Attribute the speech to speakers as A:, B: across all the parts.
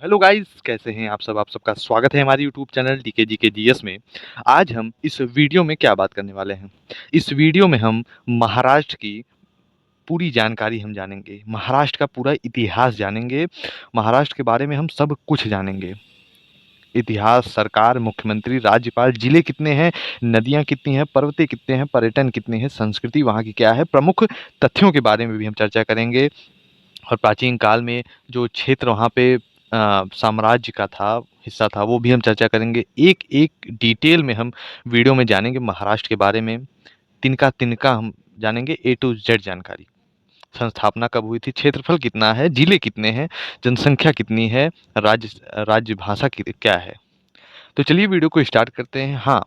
A: Hello guys, कैसे हैं आप सब? आप सबका स्वागत है हमारे YouTube channel DK GK GS में। आज हम इस वीडियो में क्या बात करने वाले हैं? इस वीडियो में हम महाराष्ट्र की पूरी जानकारी हम जानेंगे, महाराष्ट्र का पूरा इतिहास जानेंगे, महाराष्ट्र के बारे में हम सब कुछ जानेंगे। इतिहास, सरकार, मुख्यमंत्री, राज्यपाल, जिले कितने हैं, नदियाँ कितनी हैं, पर्वतें कितने हैं, पर्यटन कितने हैं, संस्कृति वहाँ की क्या है, प्रमुख तथ्यों के बारे में भी हम चर्चा करेंगे। और प्राचीन काल में जो क्षेत्र वहाँ पे साम्राज्य का था, हिस्सा था, वो भी हम चर्चा करेंगे। एक-एक डिटेल में हम वीडियो में जानेंगे महाराष्ट्र के बारे में, तिनका-तिनका हम जानेंगे, ए टू ज़ेड जानकारी। संस्थापना कब हुई थी, क्षेत्रफल कितना है, जिले कितने हैं, जनसंख्या कितनी है, राज्य भाषा की क्या है। तो चलिए वीडियो को स्टार्ट करते हैं। हाँ,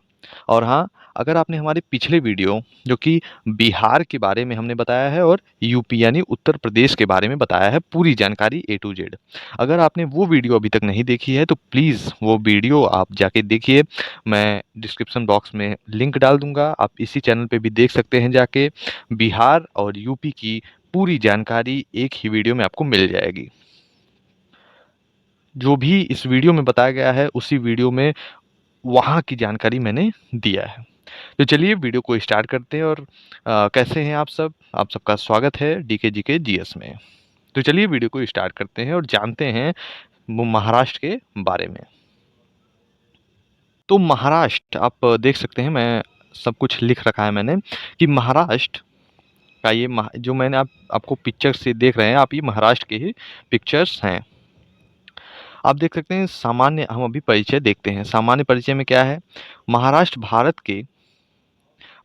A: अगर आपने हमारे पिछले वीडियो जो कि बिहार के बारे में हमने बताया है और यूपी यानी उत्तर प्रदेश के बारे में बताया है, पूरी जानकारी ए टू जेड। अगर आपने वो वीडियो अभी तक नहीं देखी है तो प्लीज़ वो वीडियो आप जाके देखिए। मैं डिस्क्रिप्शन बॉक्स में लिंक डाल दूंगा, आप इसी चैनल पे भी देख सकते हैं जाके। बिहार और यूपी की पूरी जानकारी एक ही वीडियो में आपको मिल जाएगी। जो भी इस वीडियो में बताया गया है उसी वीडियो में वहाँ की जानकारी मैंने दिया है। तो चलिए वीडियो को स्टार्ट करते हैं और कैसे हैं आप सब? आप सबका स्वागत है डीके जीके जीएस में। तो चलिए वीडियो को स्टार्ट करते हैं और जानते हैं महाराष्ट्र के बारे में। तो महाराष्ट्र आप देख सकते हैं, मैं सब कुछ लिख रखा है मैंने कि महाराष्ट्र का ये जो मैंने आपको पिक्चर से देख रहे हैं आप, ये महाराष्ट्र के ही पिक्चर्स हैं। आप देख सकते हैं सामान्य, हम अभी परिचय देखते हैं। सामान्य परिचय में क्या है? महाराष्ट्र भारत के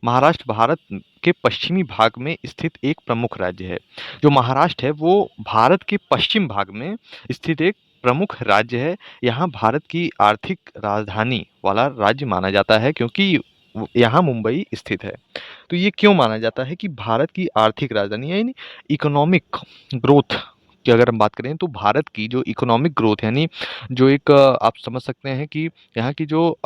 A: महाराष्ट्र भारत के पश्चिमी भाग में स्थित एक प्रमुख राज्य है। जो महाराष्ट्र है वो भारत के पश्चिम भाग में स्थित एक प्रमुख राज्य है। यहाँ भारत की आर्थिक राजधानी वाला राज्य माना जाता है क्योंकि यहाँ मुंबई स्थित है। तो ये क्यों माना जाता है कि भारत की आर्थिक राजधानी यानी इकोनॉमिक ग्रोथ की अगर हम बात करें तो भारत की जो इकोनॉमिक ग्रोथ यानी जो एक आप समझ सकते हैं कि यहाँ की जो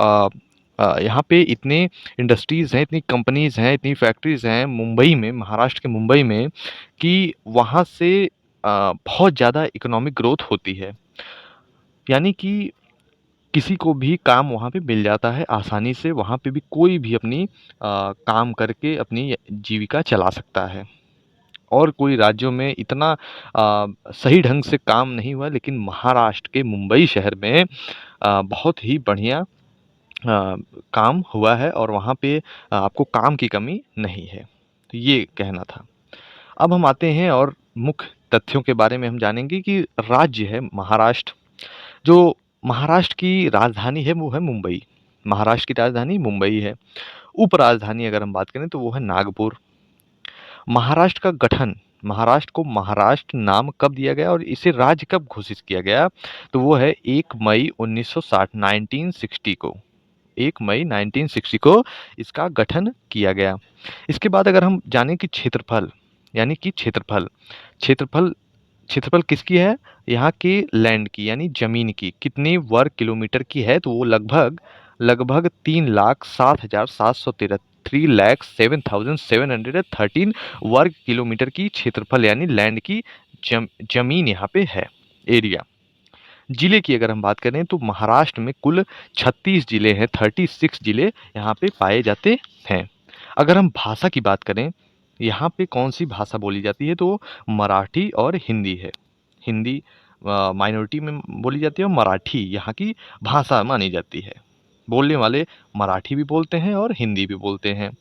A: यहाँ पे इतने इंडस्ट्रीज़ हैं, इतनी कंपनीज़ हैं, इतनी फैक्ट्रीज़ हैं मुंबई में, महाराष्ट्र के मुंबई में, कि वहाँ से बहुत ज़्यादा इकोनॉमिक ग्रोथ होती है। यानी कि किसी को भी काम वहाँ पे मिल जाता है आसानी से, वहाँ पे भी कोई भी अपनी काम करके अपनी जीविका चला सकता है। और कोई राज्यों में इतना सही ढंग से काम नहीं हुआ, लेकिन महाराष्ट्र के मुंबई शहर में बहुत ही बढ़िया काम हुआ है और वहाँ पे आपको काम की कमी नहीं है। तो ये कहना था। अब हम आते हैं और मुख्य तथ्यों के बारे में हम जानेंगे कि राज्य है महाराष्ट्र, जो महाराष्ट्र की राजधानी है वो है मुंबई। महाराष्ट्र की राजधानी मुंबई है। उपराजधानी अगर हम बात करें तो वो है नागपुर। महाराष्ट्र का गठन, महाराष्ट्र को महाराष्ट्र नाम कब दिया गया और इसे राज्य कब घोषित किया गया? तो वो है 1 मई 1960 1960 को। 1 मई 1960 को इसका गठन किया गया। इसके बाद अगर हम जानें कि क्षेत्रफल, यानी कि क्षेत्रफल क्षेत्रफल किसकी है? यहाँ के लैंड की यानी ज़मीन की कितने वर्ग किलोमीटर की है? तो वो लगभग लगभग 3,07,713 3,07,713 वर्ग किलोमीटर की क्षेत्रफल यानी लैंड की ज़मीन यहाँ पे है, एरिया। जिले की अगर हम बात करें तो महाराष्ट्र में कुल 36 जिले हैं, 36 जिले यहाँ पे पाए जाते हैं। अगर हम भाषा की बात करें, यहाँ पे कौन-सी भाषा बोली जाती है तो मराठी और हिंदी है। हिंदी माइनॉरिटी में बोली जाती है और मराठी यहाँ की भाषा मानी जाती है। बोलने वाले मराठी भी बोलते हैं और हिंदी भी बोलते हैं।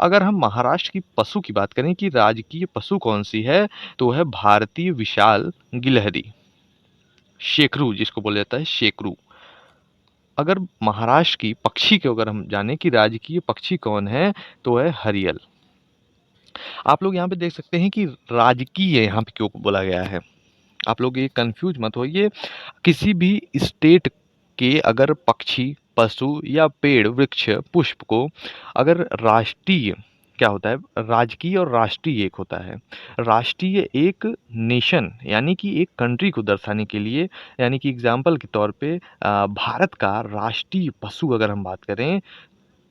A: अगर हम महाराष्ट्र की पशु की बात करें कि राजकीय पशु कौन-सी है, तो है भारतीय विशाल गिलहरी। शेकरू जिसको बोला जाता है शेकरू। अगर महाराष्ट्र की पक्षी को अगर हम जाने कि राजकीय पक्षी कौन है तो है हरियल। आप लोग यहाँ पे देख सकते हैं कि राजकीय यहाँ पे क्यों बोला गया है। आप लोग ये कंफ्यूज मत होइए। किसी भी स्टेट के अगर पक्षी, पशु या पेड़, वृक्ष, पुष्प को अगर राष्ट्रीय क्या होता है, राजकीय और राष्ट्रीय एक होता है। राष्ट्रीय एक नेशन यानी कि एक कंट्री को दर्शाने के लिए, यानी कि एग्जाम्पल के तौर पे भारत का राष्ट्रीय पशु अगर हम बात करें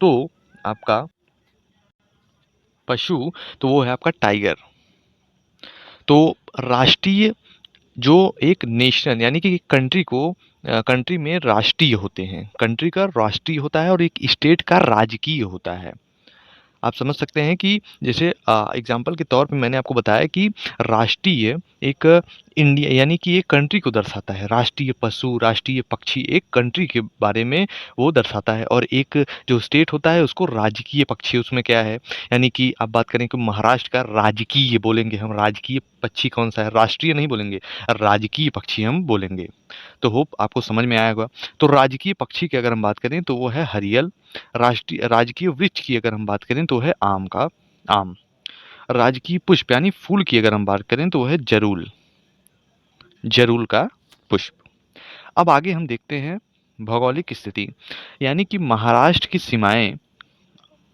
A: तो आपका पशु, तो वो है आपका टाइगर। तो राष्ट्रीय जो एक नेशन यानी कि कंट्री को कंट्री में राष्ट्रीय होते हैं। कंट्री का राष्ट्रीय होता है और एक स्टेट का राजकीय होता है। आप समझ सकते हैं कि जैसे एग्जाम्पल के तौर पे मैंने आपको बताया कि राष्ट्रीय एक इंडिया यानी कि एक कंट्री को दर्शाता है। राष्ट्रीय पशु, राष्ट्रीय पक्षी एक कंट्री के बारे में वो दर्शाता है, और एक जो स्टेट होता है उसको राजकीय पक्षी उसमें क्या है, यानी कि आप बात करें कि महाराष्ट्र का राजकीय बोलेंगे हम। राजकीय पक्षी कौन सा है, राष्ट्रीय नहीं बोलेंगे, राजकीय पक्षी हम बोलेंगे। तो होप आपको समझ में आया होगा। तो राजकीय पक्षी की अगर हम बात करें तो वो है हरियल। राष्ट्रीय राजकीय वृक्ष की अगर हम बात करें तो है आम का आम। राजकीय पुष्प यानी फूल की अगर हम बात करें तो वो है जरूल, जरूल का पुष्प। अब आगे हम देखते हैं भौगोलिक स्थिति, यानी कि महाराष्ट्र की सीमाएं,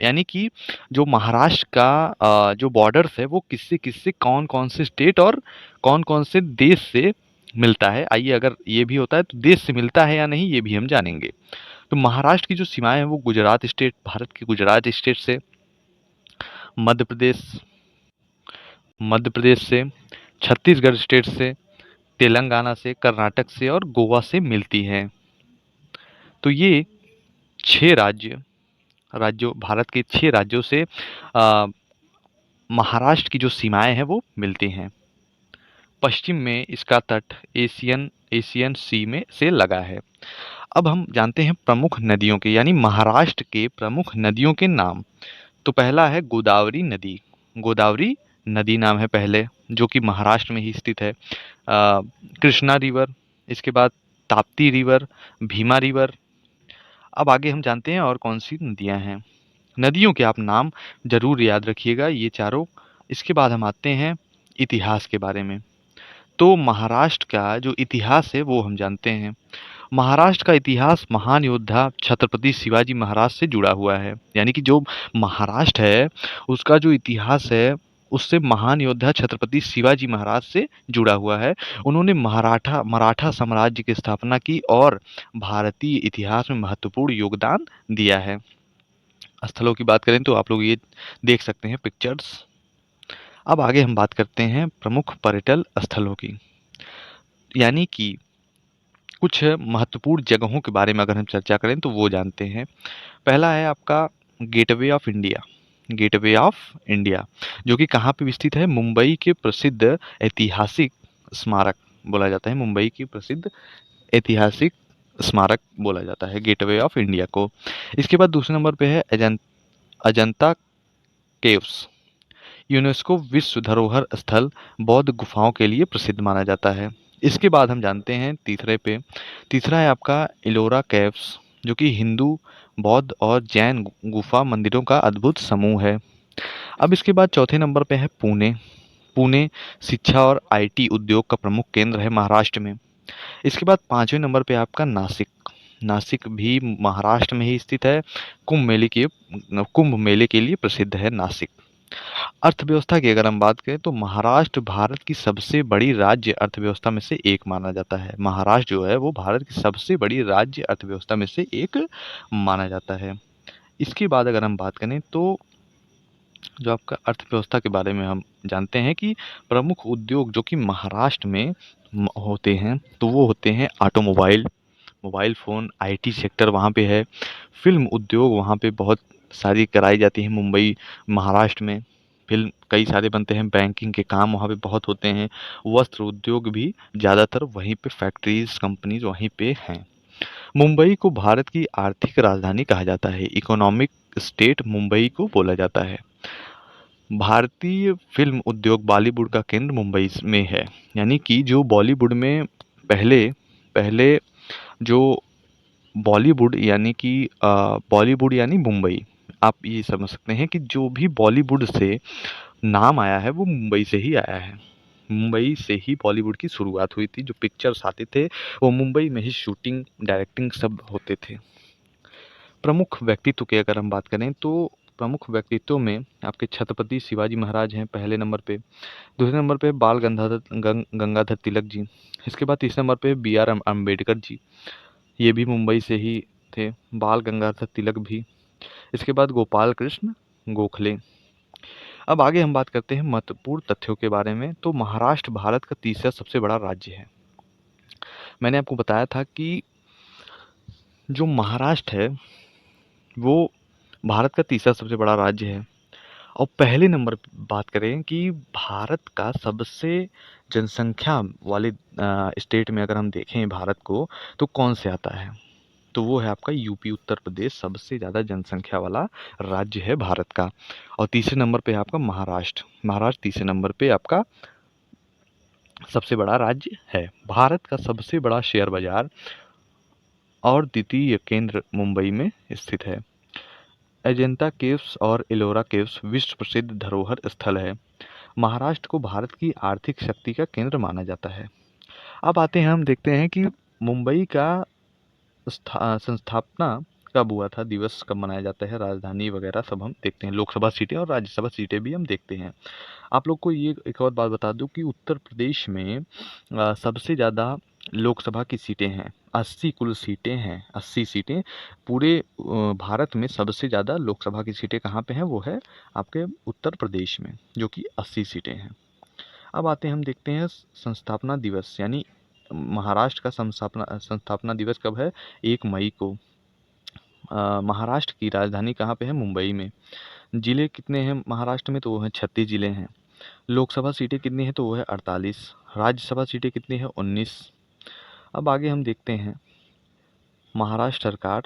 A: यानी कि जो महाराष्ट्र का जो बॉर्डर्स है वो किससे किससे, कौन कौन से स्टेट और कौन कौन से देश से मिलता है। आइए, अगर ये भी होता है तो देश से मिलता है या नहीं ये भी हम जानेंगे। तो महाराष्ट्र की जो सीमाएं हैं वो गुजरात स्टेट, भारत के गुजरात स्टेट से, मध्य प्रदेश, मध्य प्रदेश से, छत्तीसगढ़ स्टेट से, तेलंगाना से, कर्नाटक से और गोवा से मिलती हैं। तो ये 6 राज्यों भारत के 6 राज्यों से अ, महाराष्ट्र की जो सीमाएं हैं वो मिलती हैं। पश्चिम में इसका तट एशियन एशियन सी में से लगा है। अब हम जानते हैं प्रमुख नदियों के, यानी महाराष्ट्र के प्रमुख नदियों के नाम। तो पहला है गोदावरी नदी। गोदावरी नदी नाम है पहले, जो कि महाराष्ट्र में ही स्थित है। कृष्णा रिवर, इसके बाद ताप्ती रिवर, भीमा रिवर। अब आगे हम जानते हैं और कौन सी नदियां हैं। नदियों के आप नाम जरूर याद रखिएगा ये चारों। इसके बाद हम आते हैं इतिहास के बारे में। तो महाराष्ट्र का जो इतिहास है वो हम जानते हैं। महाराष्ट्र का इतिहास महान योद्धा छत्रपति शिवाजी महाराज से जुड़ा हुआ है। यानी कि जो महाराष्ट्र है उसका जो इतिहास है उससे महान योद्धा छत्रपति शिवाजी महाराज से जुड़ा हुआ है। उन्होंने मराठा मराठा साम्राज्य की स्थापना की और भारतीय इतिहास में महत्वपूर्ण योगदान दिया है। स्थलों की बात करें तो आप लोग ये देख सकते हैं पिक्चर्स। अब आगे हम बात करते हैं प्रमुख पर्यटन स्थलों की, यानी कि कुछ महत्वपूर्ण जगहों के बारे में अगर हम चर्चा करें तो वो जानते हैं। पहला है आपका gateway of India. Gateway of India जो कि कहाँ पे स्थित है, मुंबई के प्रसिद्ध ऐतिहासिक स्मारक बोला जाता है। मुंबई की प्रसिद्ध ऐतिहासिक स्मारक बोला जाता है गेटवे ऑफ इंडिया को। इसके बाद दूसरे नंबर पे है अजंता केव्स। यूनेस्को विश्व धरोहर स्थल बौद्ध गुफाओं के लिए प्रसिद्ध माना जाता है। इसके बाद हम जानते हैं तीसरा है आपका इलोरा केव्स, जो कि हिंदू, बौद्ध और जैन गुफा मंदिरों का अद्भुत समूह है। अब इसके बाद चौथे नंबर पे है पुणे। पुणे शिक्षा और आईटी उद्योग का प्रमुख केंद्र है महाराष्ट्र में। इसके बाद पांचवें नंबर पे आपका नासिक। नासिक भी महाराष्ट्र में ही स्थित है। कुंभ मेले के लिए प्रसिद्ध है नासिक। अर्थव्यवस्था की अगर हम बात करें तो महाराष्ट्र भारत की सबसे बड़ी राज्य अर्थव्यवस्था में से एक माना जाता है। महाराष्ट्र जो है वो भारत की सबसे बड़ी राज्य अर्थव्यवस्था में से एक माना जाता है। इसके बाद अगर हम बात करें तो जो आपका अर्थव्यवस्था के बारे में हम जानते हैं कि प्रमुख उद्योग जो कि महाराष्ट्र में होते हैं तो वो होते हैं automobile, mobile phone, IT sector वहाँ पे है। फ़िल्म उद्योग वहाँ पे बहुत सारी कराई जाती है मुंबई महाराष्ट्र में। फ़िल्म कई सारे बनते हैं, बैंकिंग के काम वहाँ पे बहुत होते हैं। वस्त्र उद्योग भी ज़्यादातर वहीं पे फैक्ट्रीज़, कंपनीज़ वहीं पे हैं। मुंबई को भारत की आर्थिक राजधानी कहा जाता है। इकोनॉमिक स्टेट मुंबई को बोला जाता है। भारतीय फ़िल्म उद्योग बॉलीवुड का केंद्र मुंबई में है। यानी कि जो बॉलीवुड में पहले पहले जो बॉलीवुड यानी मुंबई। आप ये समझ सकते हैं कि जो भी बॉलीवुड से नाम आया है वो मुंबई से ही आया है। मुंबई से ही बॉलीवुड की शुरुआत हुई थी। जो पिक्चर्स आते थे वो मुंबई में ही शूटिंग, डायरेक्टिंग सब होते थे। प्रमुख व्यक्तित्व की अगर हम बात करें तो प्रमुख व्यक्तित्व में आपके छत्रपति शिवाजी महाराज हैं पहले नंबर पे। दूसरे नंबर पे बाल गंगाधर तिलक जी। इसके बाद तीसरे नंबर पे बी आर अम्बेडकर जी, ये भी मुंबई से ही थे। बाल गंगाधर तिलक भी। इसके बाद गोपाल कृष्ण गोखले। अब आगे हम बात करते हैं महत्वपूर्ण तथ्यों के बारे में। तो महाराष्ट्र भारत का तीसरा सबसे बड़ा राज्य है। मैंने आपको बताया था कि जो महाराष्ट्र है वो भारत का तीसरा सबसे बड़ा राज्य है। और पहले नंबर पे बात करें कि भारत का सबसे जनसंख्या वाले स्टेट में अगर हम देखें भारत को, तो कौन से आता है? तो वो है आपका यूपी, उत्तर प्रदेश। सबसे ज़्यादा जनसंख्या वाला राज्य है भारत का। और तीसरे नंबर पे है आपका महाराष्ट्र। महाराष्ट्र तीसरे नंबर पे आपका सबसे बड़ा राज्य है। भारत का सबसे बड़ा शेयर बाजार और द्वितीय केंद्र मुंबई में स्थित है। अजंता केव्स और एलोरा केव्स विश्व प्रसिद्ध धरोहर स्थल है। महाराष्ट्र को भारत की आर्थिक शक्ति का केंद्र माना जाता है। अब आते हैं, हम देखते हैं कि मुंबई का संस्थापना कब हुआ था, दिवस कब मनाया जाता है, राजधानी वगैरह सब हम देखते हैं। लोकसभा सीटें और राज्यसभा सीटें भी हम देखते हैं। आप लोग को ये एक और बात बता दूं कि उत्तर प्रदेश में सबसे ज़्यादा लोकसभा की सीटें हैं। 80 कुल सीटें हैं, 80 सीटें। पूरे भारत में सबसे ज़्यादा लोकसभा की सीटें कहाँ पे हैं? वो है आपके उत्तर प्रदेश में, जो कि 80 सीटें हैं। अब आते हैं, हम देखते हैं संस्थापना दिवस, यानी महाराष्ट्र का संस्थापना संस्थापना दिवस कब है? 1 मई को। महाराष्ट्र की राजधानी कहाँ पे है? मुंबई में। जिले कितने हैं महाराष्ट्र में? तो वो हैं 36 जिले हैं। लोकसभा सीटें कितनी हैं? तो वो है 48। राज्यसभा सीटें कितनी है? 19। अब आगे हम देखते हैं महाराष्ट्र सरकार,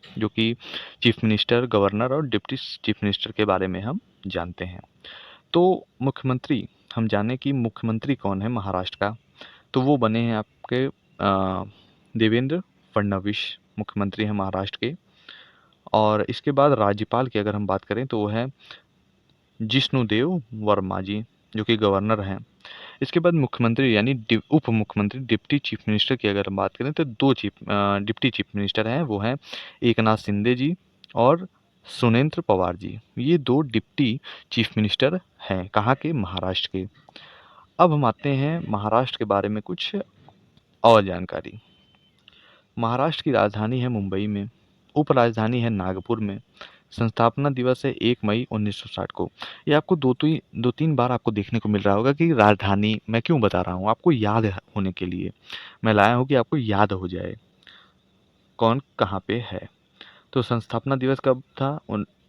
A: जो कि चीफ मिनिस्टर, गवर्नर और डिप्टी चीफ मिनिस्टर के बारे में हम जानते हैं। तो मुख्यमंत्री, हम जाने कि मुख्यमंत्री कौन है महाराष्ट्र का? तो वो बने हैं आपके देवेंद्र फडणवीस, मुख्यमंत्री हैं महाराष्ट्र के। और इसके बाद राज्यपाल की अगर हम बात करें तो वो है जिष्णुदेव वर्मा जी, जो कि गवर्नर हैं। इसके बाद मुख्यमंत्री यानी उप मुख्यमंत्री, डिप्टी चीफ मिनिस्टर की अगर हम बात करें तो दो डिप्टी चीफ मिनिस्टर हैं। वो हैं एकनाथ शिंदे जी और सुनेंद्र पवार जी। ये दो डिप्टी चीफ मिनिस्टर हैं। कहाँ के? महाराष्ट्र के। अब हम आते हैं महाराष्ट्र के बारे में कुछ और जानकारी। महाराष्ट्र की राजधानी है मुंबई में, उप राजधानी है नागपुर में। संस्थापना दिवस है 1 मई 1960 को। ये आपको दो तीन बार आपको देखने को मिल रहा होगा कि राजधानी मैं क्यों बता रहा हूँ, आपको याद होने के लिए मैं लाया हूँ कि आपको याद हो जाए कौन कहाँ पे है। तो संस्थापना दिवस कब था?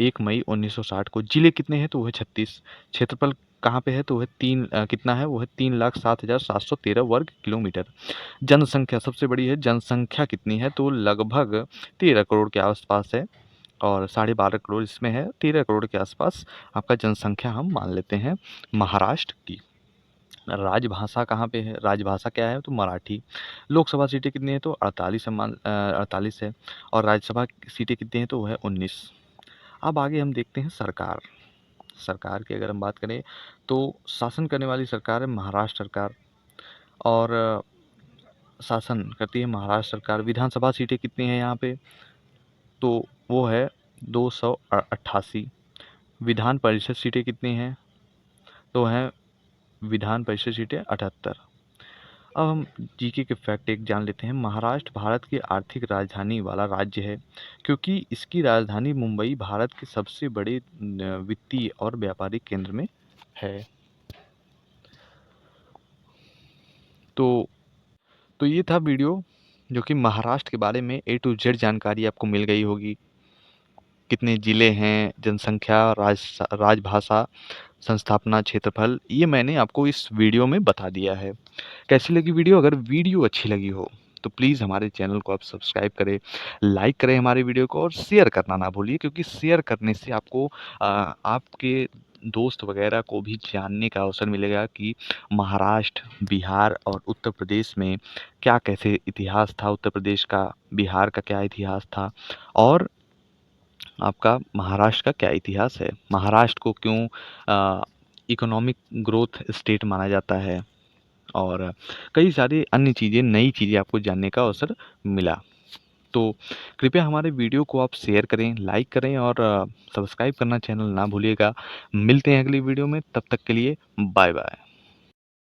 A: 1 मई 1960 को। जिले कितने हैं? तो वो है 36। क्षेत्रफल कहाँ पे है? तो वो है कितना है? वो है 3,07,713 वर्ग किलोमीटर। जनसंख्या सबसे बड़ी है। जनसंख्या कितनी है? तो लगभग 13 करोड़ के आसपास है। और 12.5 करोड़ इसमें है। 13 करोड़ के आसपास आपका जनसंख्या हम मान लेते हैं महाराष्ट्र की। राजभाषा कहाँ पे है? राजभाषा क्या है? तो मराठी। लोकसभा सीटें कितनी है? तो 48 है। और राज्यसभा सीटें कितनी हैं? तो वो है 19। अब आगे हम देखते हैं सरकार। सरकार की अगर हम बात करें तो शासन करने वाली सरकार है महाराष्ट्र सरकार। और शासन करती है महाराष्ट्र सरकार। विधानसभा सीटें कितनी हैं यहाँ पे? तो वो है 288। विधान परिषद सीटें कितनी हैं? तो हैं विधान परिषद सीटें 78। अब हम जीके के फैक्ट एक जान लेते हैं। महाराष्ट्र भारत की आर्थिक राजधानी वाला राज्य है, क्योंकि इसकी राजधानी मुंबई भारत के सबसे बड़े वित्तीय और व्यापारिक केंद्र में है। तो ये था वीडियो, जो कि महाराष्ट्र के बारे में A to Z जानकारी आपको मिल गई होगी। कितने जिले हैं, जनसंख्या, राजभाषा, संस्थापना, क्षेत्रफल, ये मैंने आपको इस वीडियो में बता दिया है। कैसी लगी वीडियो? अगर वीडियो अच्छी लगी हो तो प्लीज़ हमारे चैनल को आप सब्सक्राइब करें, लाइक करें हमारे वीडियो को, और शेयर करना ना भूलिए, क्योंकि शेयर करने से आपको आपके दोस्त वगैरह को भी जानने का अवसर मिलेगा कि महाराष्ट्र, बिहार और उत्तर प्रदेश में क्या कैसे इतिहास था, उत्तर प्रदेश का, बिहार का क्या इतिहास था, और आपका महाराष्ट्र का क्या इतिहास है। महाराष्ट्र को क्यों इकोनॉमिक ग्रोथ स्टेट माना जाता है, और कई सारी अन्य चीज़ें, नई चीज़ें आपको जानने का अवसर मिला। तो कृपया हमारे वीडियो को आप शेयर करें, लाइक करें, और सब्सक्राइब करना चैनल ना भूलिएगा। मिलते हैं अगली वीडियो में, तब तक के लिए बाय बाय।